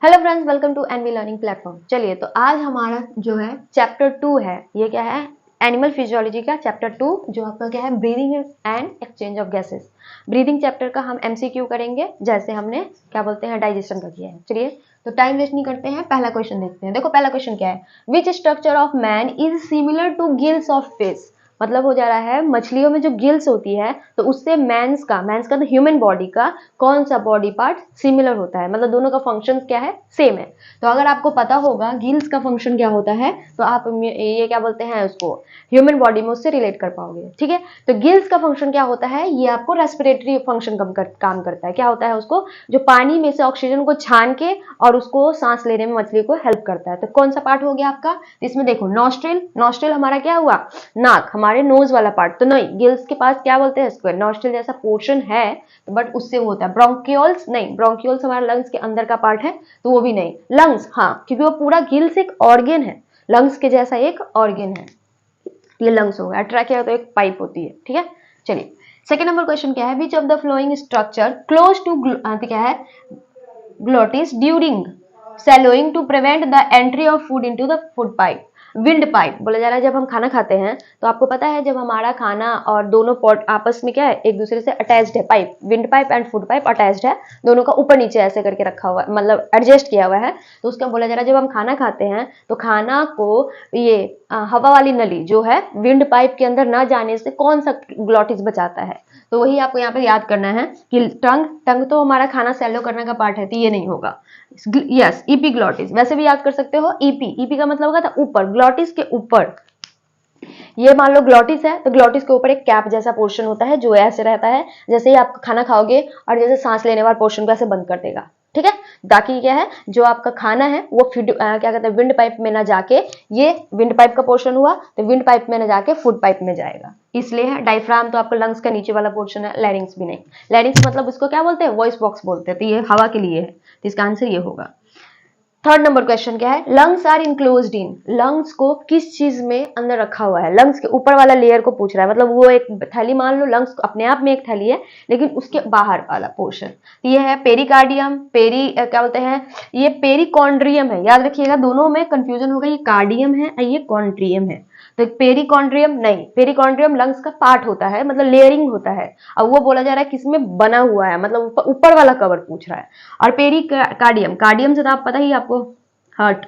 Hello friends, welcome to NV learning platform. चलिए, तो आज हमारा जो है चैप्टर 2 है। ये क्या है? एनिमल फिजियोलॉजी का चैप्टर 2, जो आपका क्या है, breathing and exchange of gases. Breathing chapter का हम एमसीक्यू करेंगे, जैसे हमने क्या बोलते हैं, डाइजेशन का किया है। चलिए, तो टाइम वेस्ट नहीं करते हैं, पहला क्वेश्चन देखते हैं। देखो, पहला क्वेश्चन क्या है? Which structure of man is similar to gills of fish. मतलब हो जा रहा है, मछलियों में जो गिल्स होती है, तो उससे मैंस का तो ह्यूमन बॉडी का कौन सा बॉडी पार्ट सिमिलर होता है, मतलब दोनों का फंक्शन क्या है, सेम है। तो अगर आपको पता होगा गिल्स का फंक्शन क्या होता है, तो आप ये क्या बोलते हैं, उसको ह्यूमन बॉडी में उससे रिलेट कर पाओगे। ठीक है, तो गिल्स का फंक्शन क्या होता है, ये आपको रेस्पिरेटरी फंक्शन काम करता है। क्या होता है उसको, जो पानी में से ऑक्सीजन को छान के और उसको सांस लेने में मछली को हेल्प करता है। तो कौन सा पार्ट हो गया आपका इसमें? देखो, नॉस्ट्रिल हमारा क्या हुआ, नाक, हमारे नोज वाला पार्ट तो नहीं। गिल्स के पास क्या बोलते हैं, इसको नॉस्ट्रिल जैसा पोर्शन है, बट उससे वो होता है। ब्रोंकियोल्स नहीं, ब्रोंकियोल्स हमारे लंग्स के अंदर का पार्ट है, तो वो भी नहीं। लंग्स, हाँ, क्योंकि वो पूरा गिल्स एक ऑर्गेन है, लंग्स के जैसा एक ऑर्गेन है, ये लंग्स हो गया। ट्रैकिया तो एक पाइप होती है। ठीक है, चलिए, सेकंड नंबर क्वेश्चन क्या है? Which of the following structure close to क्या है, glottis during swallowing to prevent the entry of food into the food pipe. Wind pipe बोला जा रहा है। जब हम खाना खाते हैं तो आपको पता है, जब हमारा खाना और दोनों पॉट आपस में क्या है, एक दूसरे से अटैच्ड है, pipe, wind pipe and food pipe attached है, दोनों का ऊपर नीचे ऐसे करके रखा हुआ है, मतलब एडजस्ट किया हुआ है। तो उसका बोला जा रहा है, जब हम खाना खाते हैं तो खाना को ये हवा वाली नली जो है विंड पाइप के अंदर ना जाने से कौन सा ग्लॉटिस बचाता है? तो वही आपको यहाँ पे याद करना है कि टंग तो हमारा खाना सैलो करने का पार्ट है, तो ये नहीं होगा। यस, ईपीग्लॉटिस। वैसे भी याद कर सकते हो, ईपी का मतलब होगा था ऊपर, ग्लॉटिस के ऊपर। ये मान लो ग्लॉटिस है, तो ग्लॉटिस के ऊपर एक कैप जैसा पोर्शन होता है, जो ऐसे रहता है, जैसे ही आप खाना खाओगे और जैसे सांस लेने वाला पोर्शन को ऐसे बंद कर देगा। ठीक है, ताकि क्या है, जो आपका खाना है वो क्या कहते हैं, विंड पाइप में ना जाके, ये विंड पाइप का पोर्शन हुआ, तो विंड पाइप में ना जाके फूड पाइप में जाएगा, इसलिए है। डायफ्राम तो आपका लंग्स का नीचे वाला पोर्शन है, लैरिंग्स भी नहीं। लैरिंग्स मतलब उसको क्या बोलते हैं, वॉइस बॉक्स बोलते हैं, तो ये हवा के लिए है, तो इसका आंसर ये होगा। थर्ड नंबर क्वेश्चन क्या है? Lungs are enclosed in. Lungs को किस चीज में अंदर रखा हुआ है? लंग्स के ऊपर वाला लेयर को पूछ रहा है, मतलब वो एक थैली, मान लो लंग्स अपने आप में एक थैली है, लेकिन उसके बाहर वाला पोर्शन ये है पेरिकार्डियम, क्या बोलते हैं, ये पेरिकॉन्ड्रियम है। याद रखिएगा, दोनों में कंफ्यूजन होगा, ये कार्डियम है और ये कॉन्ट्रियम है। तो पेरिकॉन्ड्रियम नहीं, पेरिकॉन्ड्रियम लंग्स का पार्ट होता है, मतलब लेयरिंग होता है। अब वो बोला जा रहा है किसमें बना हुआ है, मतलब ऊपर वाला कवर पूछ रहा है। और पेरिकार्डियम, कार्डियम से तो आप पता ही आपको, हार्ट,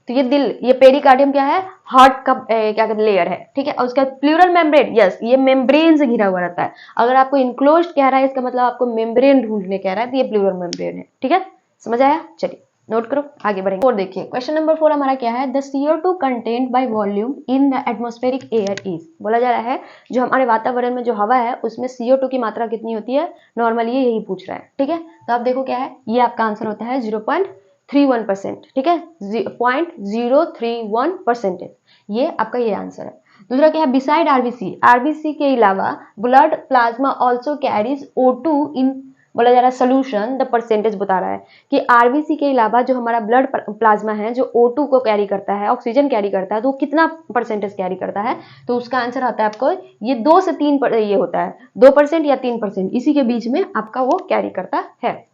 तो ये दिल, ये पेरिकार्डियम क्या है, हार्ट का क्या कहते हैं, लेयर है। ठीक है, और उसका प्लूरल मेम्ब्रेन, यस, ये मेम्ब्रेन से घिरा हुआ रहता है। अगर आपको इनक्लोज्ड कह रहा है, इसका मतलब आपको मेम्ब्रेन ढूंढने कह रहा है, तो ये प्लूरल मेम्ब्रेन है। ठीक है, समझ आया? चलिए, नोट करो, आगे बढ़ेंगे। और देखिए, क्वेश्चन नंबर 4 हमारा क्या है? The CO2 content by volume in the atmospheric air is. बोला जा रहा है, जो हमारे वातावरण में जो हवा है, उसमें CO2 की मात्रा कितनी होती है? नॉर्मली यही पूछ रहा है। ठीक है, तो आप देखो क्या है, ये आपका आंसर होता है 0.31%। ठीक है, 0.031%, ये आपका ये आंसर है। दूसरा क्या है? बिसाइड आरबीसी, आरबीसी के अलावा blood plasma also carries O2 इन, बोला जा रहा है सोल्यूशन, द परसेंटेज बता रहा है कि आरबीसी के अलावा जो हमारा ब्लड प्लाज्मा है, जो O2 को कैरी करता है, ऑक्सीजन कैरी करता है, तो वो कितना परसेंटेज कैरी करता है? तो उसका आंसर आता है आपको ये 2 से 3 ये होता है, 2% या 3%, इसी के बीच में आपका वो कैरी करता है।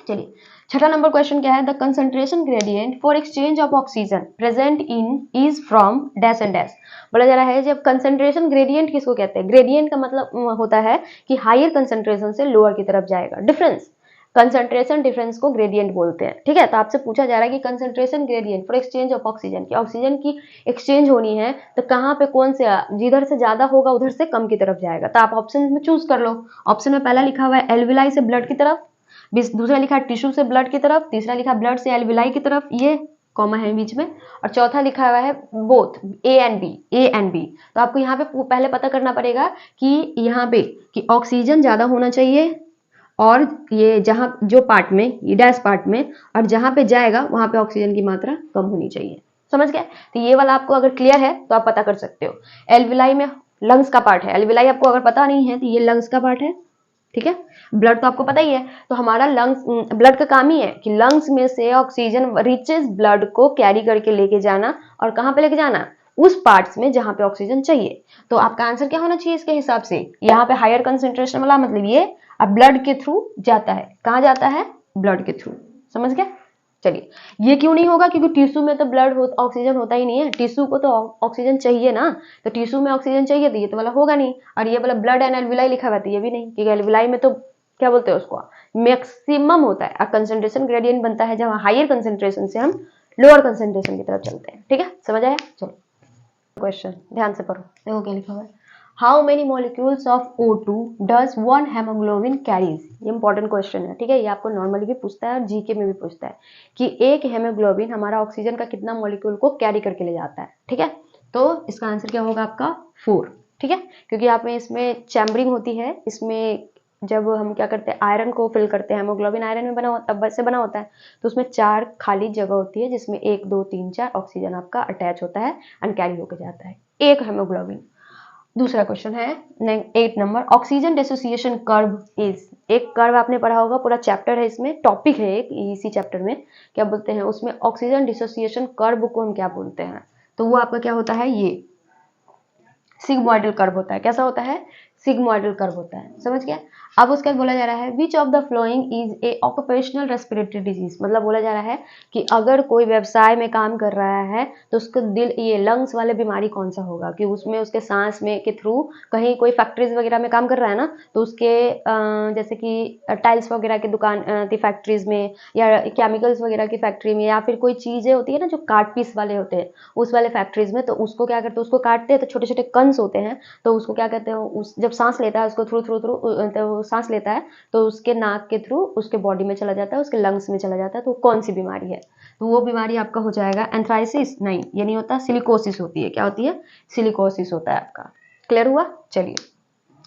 चलिए, छठा नंबर क्वेश्चन क्या है? The concentration gradient for exchange of oxygen present in is from dash and dash. बोला जा रहा है, जब कंसंट्रेशन ग्रेडियंट किसको कहते हैं? ग्रेडियंट का मतलब होता है कि हायर कंसंट्रेशन से लोअर की तरफ जाएगा, डिफरेंस, कंसंट्रेशन डिफरेंस को ग्रेडियंट बोलते हैं। ठीक है, तो आपसे पूछा जा रहा है कि concentration gradient for exchange of oxygen, की ऑक्सीजन की एक्सचेंज होनी है, तो कहाँ पे कौन से, जिधर से ज्यादा होगा उधर से कम की तरफ जाएगा। तो आप ऑप्शन में चूज कर लो। ऑप्शन में पहला लिखा हुआ है एल्विलाई से ब्लड की तरफ, दूसरा लिखा है टिश्यू से ब्लड की तरफ, तीसरा लिखा ब्लड से एल्विलाई की तरफ, ये कॉमा है बीच में, और चौथा लिखा हुआ है बोथ, ए एंड बी। तो आपको यहाँ पे पहले पता करना पड़ेगा कि यहाँ पे कि ऑक्सीजन ज्यादा होना चाहिए, और ये जहां जो पार्ट में, ये डैश पार्ट में, और जहां पे जाएगा वहां पे ऑक्सीजन की मात्रा कम होनी चाहिए। समझ गए? तो ये वाला आपको अगर क्लियर है तो आप पता कर सकते हो। एल्विलाई में लंग्स का पार्ट है, एल्विलाई आपको अगर पता नहीं है तो ये लंग्स का पार्ट है। ठीक है, ब्लड तो आपको पता ही है, तो हमारा लंग्स, ब्लड का काम ही है कि लंग्स में से ऑक्सीजन रिचेस ब्लड को कैरी करके लेके जाना, और कहां पे लेके जाना? उस पार्ट्स में जहां पे ऑक्सीजन चाहिए। तो आपका आंसर क्या होना चाहिए इसके हिसाब से? यहाँ पे हायर कंसेंट्रेशन वाला, मतलब ये अब ब्लड के थ्रू जाता है, कहां जाता है? ब्लड के थ्रू। समझ गए? चलिए, ये क्यों नहीं होगा? क्योंकि टिश्यू में तो ब्लड ऑक्सीजन होता ही नहीं है, टिश्यू को तो ऑक्सीजन चाहिए ना, तो टिश्यू में ऑक्सीजन चाहिए तो ये तो वाला होगा नहीं। और ये वाला ब्लड एंड एल्विलाई लिखा हुआ था, ये भी नहीं, क्योंकि एल्विलाई में तो क्या बोलते हैं उसको, मैक्सिमम होता है। कंसंट्रेशन ग्रेडियंट बनता है जब हायर कंसंट्रेशन से हम लोअर कंसंट्रेशन की तरफ चलते हैं। ठीक है, समझ आया? चलो क्वेश्चन ध्यान से पढ़ो, देखो क्या लिखा हुआ है। How many molecules of O2 does one haemoglobin carries? ये इंपॉर्टेंट क्वेश्चन है। ठीक है, ये आपको नॉर्मली भी पूछता है और जीके में भी पूछता है कि एक हेमोग्लोबिन हमारा ऑक्सीजन का कितना मॉलिक्यूल को कैरी करके ले जाता है। ठीक है, तो इसका आंसर क्या होगा आपका 4। ठीक है, क्योंकि आप में इसमें चैम्बरिंग होती है, इसमें जब हम क्या करते हैं आयरन को फिल करते हैं, हेमोग्लोबिन आयरन में बना होता है, तो उसमें 4 खाली जगह होती है जिसमें 1 2 3 4 ऑक्सीजन आपका अटैच होता है एंड कैरी होकर जाता है एक हेमोग्लोबिन। दूसरा क्वेश्चन है 8 number, oxygen dissociation curve is. एक कर्व आपने पढ़ा होगा, पूरा चैप्टर है इसमें, टॉपिक है एक इसी चैप्टर में, क्या बोलते हैं उसमें ऑक्सीजन डिसोसिएशन कर्व को हम क्या बोलते हैं? तो वो आपका क्या होता है, ये सिग्मोइडल कर्व होता है। कैसा होता है? सिग्मोइडल कर्व होता है, समझ गया? अब उसके बाद बोला जा रहा है which of the following is a occupational respiratory disease. मतलब बोला जा रहा है कि अगर कोई व्यवसाय में काम कर रहा है तो उसको दिल ये लंग्स वाले बीमारी कौन सा होगा, कि उसमें उसके सांस में के थ्रू कहीं कोई फैक्ट्रीज वगैरह में काम कर रहा है ना, तो उसके जैसे कि टाइल्स वगैरह की दुकान की फैक्ट्रीज में, या केमिकल्स वगैरह की फैक्ट्री में, या फिर कोई चीज़ें होती है ना जो काट पीस वाले होते हैं उस वाले फैक्ट्रीज में, तो उसको क्या करते हैं, उसको काटते हैं तो छोटे छोटे कंस होते हैं, तो उसको क्या कहते हैं, उस जब सांस लेता है उसको थ्रू थ्रू थ्रू तो सांस लेता है तो उसके नाक के थ्रू उसके बॉडी में चला जाता है, उसके लंग्स में चला जाता है, तो कौन सी बीमारी है? तो वो बीमारी आपका हो जाएगा एंथ्राइसिस। नहीं, ये नहीं होता, सिलिकोसिस होती है। क्या होती है? सिलिकोसिस होता है आपका। क्लियर हुआ? चलिए,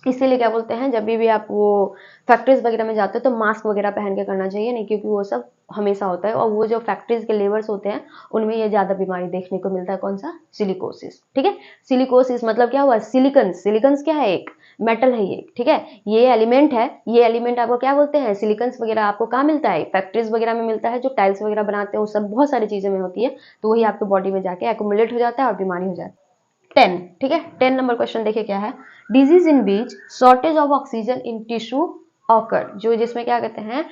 इसीलिए क्या बोलते हैं, जब भी आप वो फैक्ट्रीज वगैरह में जाते हो तो मास्क वगैरह पहन के करना चाहिए, नहीं क्योंकि वो सब हमेशा होता है, और वो जो फैक्ट्रीज के लेबर्स होते हैं उनमें ये ज्यादा बीमारी देखने को मिलता है। कौन सा? सिलिकोसिस। ठीक है, सिलिकोसिस मतलब क्या हुआ, सिलिकन्स। सिलिकन्स क्या है? एक मेटल है ये। ठीक है, ये एलिमेंट है, ये एलिमेंट आपको क्या बोलते हैं, सिलिकन्स वगैरह आपको कहाँ मिलता है? फैक्ट्रीज वगैरह में मिलता है, जो टाइल्स वगैरह बनाते हैं वो सब बहुत सारी चीजें में होती है, तो वही आपके बॉडी में जाके एक्यूमुलेट हो जाता है और बीमारी हो जाती है। 10। ठीक है, 10 नंबर क्वेश्चन देखिए क्या है, disease in beach shortage of oxygen in tissue occur. जो जिसमें क्या कहते हैं,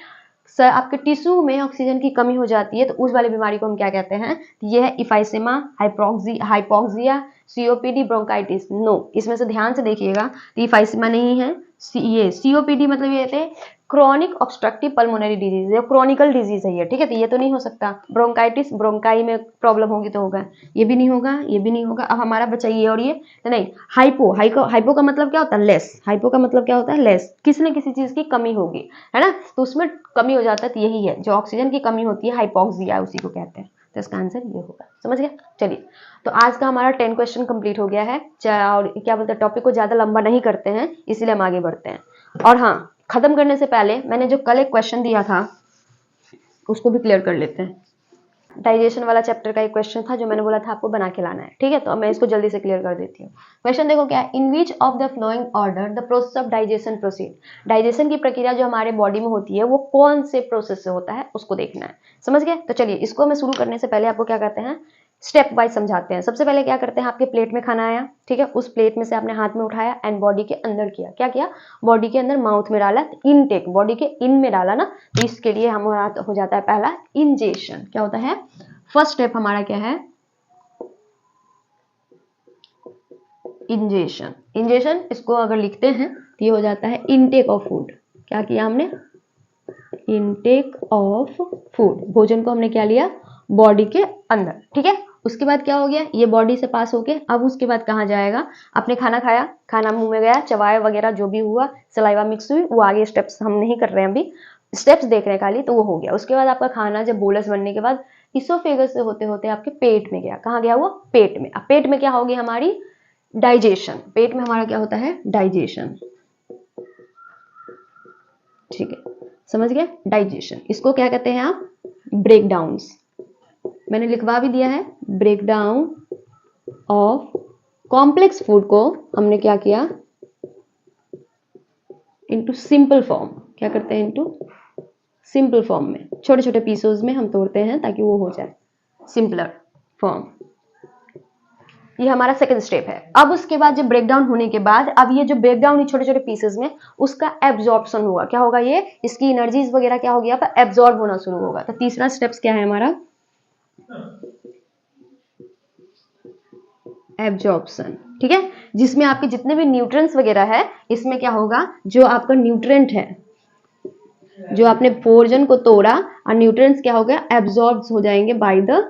सर आपके टिश्यू में ऑक्सीजन की कमी हो जाती है, तो उस वाली बीमारी को हम क्या कहते हैं? ये है इफाइसेमा, हाइपोक्सिया, सीओपीडी, ब्रोंकाइटिस। नो, इसमें से ध्यान से देखिएगा, तो इफाइसेमा नहीं है, ये सीओपीडी मतलब ये थे क्रॉनिक ऑब्स्ट्रक्टिव पल्मोनरी डिजीज, ये क्रॉनिकल डिजीज है ये। ठीक है, तो ये तो नहीं हो सकता। ब्रोंकाइटिस, ब्रोंकाई में प्रॉब्लम होगी तो होगा, ये भी नहीं होगा, ये भी नहीं होगा। अब हमारा बचा ये और ये, तो नहीं। हाइपो का मतलब क्या होता है? लेस। हाइपो का मतलब क्या होता है? लेस। किसी न किसी चीज की कमी होगी, है ना, तो उसमें कमी हो जाता है, तो यही है जो ऑक्सीजन की कमी होती है, हाइपोक्सिया, उसी को कहते हैं। तो इसका आंसर ये होगा, समझ गया? चलिए, तो आज का हमारा 10 क्वेश्चन कंप्लीट हो गया है, और क्या बोलते हैं, टॉपिक को ज्यादा लंबा नहीं करते हैं, इसीलिए हम आगे बढ़ते हैं। और हाँ, खत्म करने से पहले मैंने जो कल एक क्वेश्चन दिया था उसको भी क्लियर कर लेते हैं। डाइजेशन वाला चैप्टर का एक क्वेश्चन था जो मैंने बोला था आपको बना के लाना है। ठीक है, तो अब मैं इसको जल्दी से क्लियर कर देती हूँ। क्वेश्चन देखो क्या है, in which of the following order the process of digestion proceed. Digestion की प्रक्रिया जो हमारे बॉडी में होती है वो कौन से प्रोसेस से होता है उसको देखना है, समझ गए? तो चलिए, इसको मैं शुरू करने से पहले आपको क्या कहते हैं, स्टेप वाइज समझाते हैं। सबसे पहले क्या करते हैं, आपके प्लेट में खाना आया, ठीक है, उस प्लेट में से आपने हाथ में उठाया एंड बॉडी के अंदर किया। क्या किया? बॉडी के अंदर माउथ में डाला, इनटेक, बॉडी के इन में डाला ना, तो इसके लिए हमारा हो जाता है पहला इंजेशन। क्या होता है? फर्स्ट स्टेप हमारा क्या है? इंजेशन। इंजेशन, इसको अगर लिखते हैं तो ये हो जाता है इनटेक ऑफ फूड। क्या किया हमने? Intake of food. भोजन को हमने क्या लिया? बॉडी के अंदर। ठीक है, उसके बाद क्या हो गया, ये बॉडी से पास होके अब उसके बाद कहाँ जाएगा? आपने खाना खाया, खाना मुंह में गया, चबाया वगैरह जो भी हुआ, सलाइवा मिक्स हुई, वो आगे स्टेप्स हम नहीं कर रहे हैं अभी, स्टेप्स देख रहे हैं खाली, तो वो हो गया। उसके बाद आपका खाना जब बोलस बनने के बाद इसोफेगस से होते होते आपके पेट में गया। कहाँ गया वो? पेट में। अब पेट में क्या होगी हमारी? डाइजेशन। पेट में हमारा क्या होता है? डाइजेशन। ठीक है, समझ गए? डाइजेशन, इसको क्या कहते हैं आप? Break downs. मैंने लिखवा भी दिया है, break down of complex food को हमने क्या किया? Into simple form. क्या करते हैं? इनटू सिंपल फॉर्म में, छोटे छोटे पीसेस में हम तोड़ते हैं ताकि वो हो जाए सिंपलर फॉर्म। ये हमारा सेकंड स्टेप है। अब उसके बाद जब ब्रेक डाउन होने के बाद अब ये जो ब्रेक डाउन छोटे छोटे पीसेस में उसका एब्जॉर्प्शन होगा। क्या होगा? ये इसकी एनर्जीज वगैरह क्या होगी? यहाँ पर एब्जॉर्ब होना शुरू होगा। तो तीसरा स्टेप्स क्या है हमारा? एब्जॉर्प्शन। ठीक है, जिसमें आपके जितने भी न्यूट्रिएंट्स वगैरह है इसमें क्या होगा? जो आपका न्यूट्रिएंट है, जो आपने भोजन को तोड़ा और न्यूट्रिएंट्स क्या हो गया? एब्जॉर्ब हो जाएंगे बाय द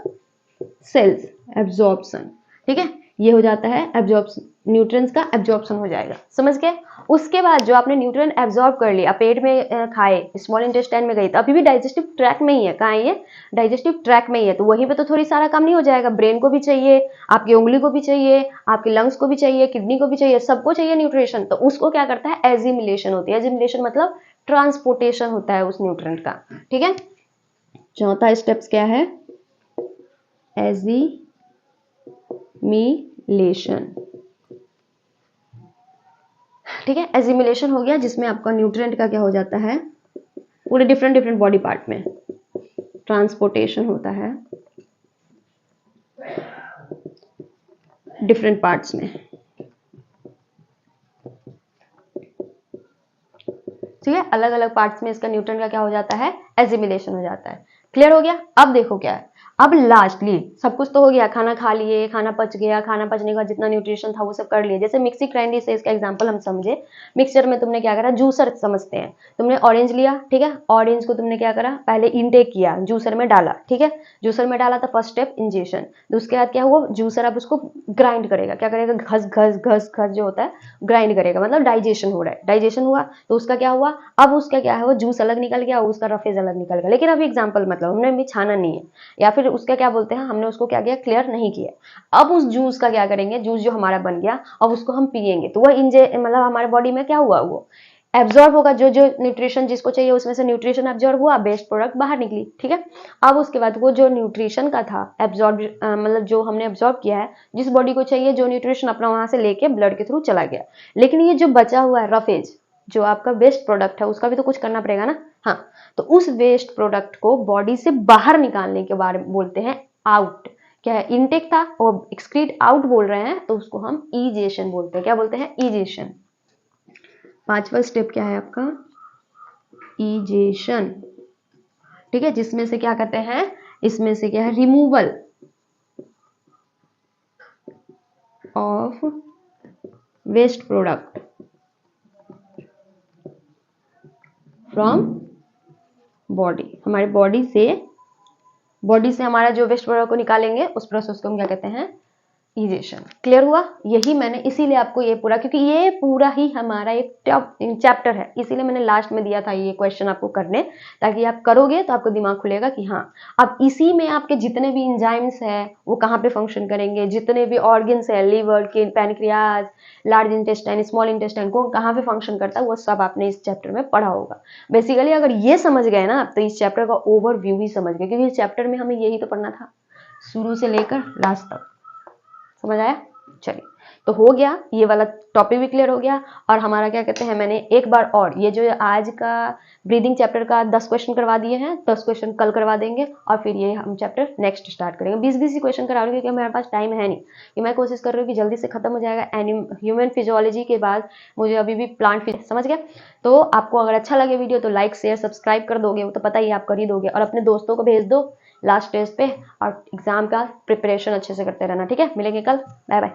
सेल्स। एब्जॉर्प्शन। ठीक है, ये हो जाता है एब्जॉर्प्शन, न्यूट्रिएंट्स का एब्जॉर्प्शन हो जाएगा। समझ गए? उसके बाद जो आपने न्यूट्रिएंट एब्जॉर्ब कर लिया, पेट में खाए, स्मॉल इंटेस्टाइन में गई, तो अभी भी डाइजेस्टिव ट्रैक में ही है। कहाँ है ये? डाइजेस्टिव ट्रैक में ही है। तो वहीं पे तो थोड़ी सारा काम नहीं हो जाएगा। ब्रेन को भी चाहिए, आपकी उंगली को भी चाहिए, आपके लंग्स को भी चाहिए, किडनी को भी चाहिए, सबको चाहिए न्यूट्रिशन। तो उसको क्या करता है? एजिमिलेशन होती है। एजिमिलेशन मतलब ट्रांसपोर्टेशन होता है उस न्यूट्रिएंट का। ठीक है, चौथा स्टेप्स क्या है? एजिमिलेशन। ठीक है, एजिमिलेशन हो गया, जिसमें आपका न्यूट्रिएंट का क्या हो जाता है? पूरे डिफरेंट डिफरेंट बॉडी पार्ट में ट्रांसपोर्टेशन होता है, डिफरेंट पार्ट्स में। ठीक है, अलग अलग पार्ट्स में इसका न्यूट्रिएंट का क्या हो जाता है? एजिमिलेशन हो जाता है। क्लियर हो गया? अब देखो क्या है, अब लास्टली सब कुछ तो हो गया, खाना खा लिए, खाना पच गया, खाना पचने के बाद जितना न्यूट्रिशन था वो सब कर लिए। जैसे मिक्सी ग्राइंडर से इसका एग्जांपल हम समझे, मिक्सचर में तुमने क्या करा? जूसर समझते हैं। तुमने ऑरेंज लिया, ठीक है, ऑरेंज को तुमने क्या करा? पहले इनटेक किया, जूसर में डाला। ठीक है, जूसर में डाला था, फर्स्ट स्टेप इंजेशन। तो उसके बाद क्या हुआ? जूसर अब उसको ग्राइंड करेगा। क्या करेगा? घस घस घस घस जो होता है ग्राइंड करेगा, मतलब डाइजेशन हो रहा है। डाइजेशन हुआ तो उसका क्या हुआ? अब उसका क्या है? वो जूस अलग निकल गया, उसका रफेज अलग निकल गया। लेकिन अभी एग्जाम्पल मतलब हमने अभी छाना नहीं है, या फिर उसका क्या बोलते हैं, हमने उसको क्या किया? क्लियर नहीं किया। अब उस जूस का क्या करेंगे? जूस जो हमारा बन गया, अब उसको हम पिएंगे। तो वह मतलब हमारे बॉडी में क्या हुआ? वो एब्जॉर्ब होगा। जो जो न्यूट्रिशन जिसको चाहिए उसमें से न्यूट्रिशन एब्जॉर्ब हुआ, बेस्ट प्रोडक्ट बाहर निकली। ठीक है, अब उसके बाद वो जो न्यूट्रिशन का था एब्जॉर्ब, मतलब जो हमने एब्जॉर्ब किया है, जिस बॉडी को चाहिए जो न्यूट्रिशन अपना वहां से लेके ब्लड के थ्रू चला गया। लेकिन ये जो बचा हुआ है रफेज, जो आपका वेस्ट प्रोडक्ट है, उसका भी तो कुछ करना पड़ेगा ना। हाँ, तो उस वेस्ट प्रोडक्ट को बॉडी से बाहर निकालने के बारे में बोलते हैं आउट। क्या है? इनटेक था और एक्सक्रीट आउट बोल रहे हैं, तो उसको हम ईजेशन बोलते हैं। क्या बोलते हैं? ईजेशन। पांचवा स्टेप क्या है आपका? ईजेशन। ठीक है, जिसमें से क्या कहते हैं? इसमें से क्या है? Removal of waste product from body. हमारे बॉडी से हमारा जो वेस्ट प्रोडक्ट को निकालेंगे, उस प्रोसेस को हम क्या कहते हैं? ईजेशन। क्लियर हुआ? यही मैंने इसीलिए आपको ये पूरा, क्योंकि ये पूरा ही हमारा एक चैप्टर है, इसीलिए मैंने लास्ट में दिया था ये क्वेश्चन आपको करने, ताकि आप करोगे तो आपको दिमाग खुलेगा कि हाँ, अब इसी में आपके जितने भी इंजाइम्स है वो कहाँ पे फंक्शन करेंगे, जितने भी ऑर्गन्स है, liver, pancreas, large intestine, small intestine, को कहाँ पे फंक्शन करता है, वो सब आपने इस चैप्टर में पढ़ा होगा। बेसिकली अगर ये समझ गए ना, तो इस चैप्टर का ओवरव्यू ही समझ गए, क्योंकि इस चैप्टर में हमें यही तो पढ़ना था शुरू से लेकर लास्ट तक। समझ आया? चलिए, तो हो गया, ये वाला टॉपिक भी क्लियर हो गया। और हमारा क्या कहते हैं, मैंने एक बार और ये जो आज का ब्रीदिंग चैप्टर का 10 क्वेश्चन करवा दिए हैं, 10 क्वेश्चन कल करवा देंगे, और फिर ये हम चैप्टर नेक्स्ट स्टार्ट करेंगे। 20-20 ही क्वेश्चन करा रही हूँ, क्योंकि मेरे पास टाइम है नहीं, कि मैं कोशिश कर रही हूँ कि जल्दी से खत्म हो जाएगा। ह्यूमन फिजियोलॉजी के बाद मुझे अभी भी प्लांट, समझ गया? तो आपको अगर अच्छा लगे वीडियो तो लाइक शेयर सब्सक्राइब कर दोगे, वो तो पता ही आप कर ही दोगे, और अपने दोस्तों को भेज दो लास्ट स्टेज पे, और एग्जाम का प्रिपरेशन अच्छे से करते रहना। ठीक है, मिलेंगे कल, बाय बाय।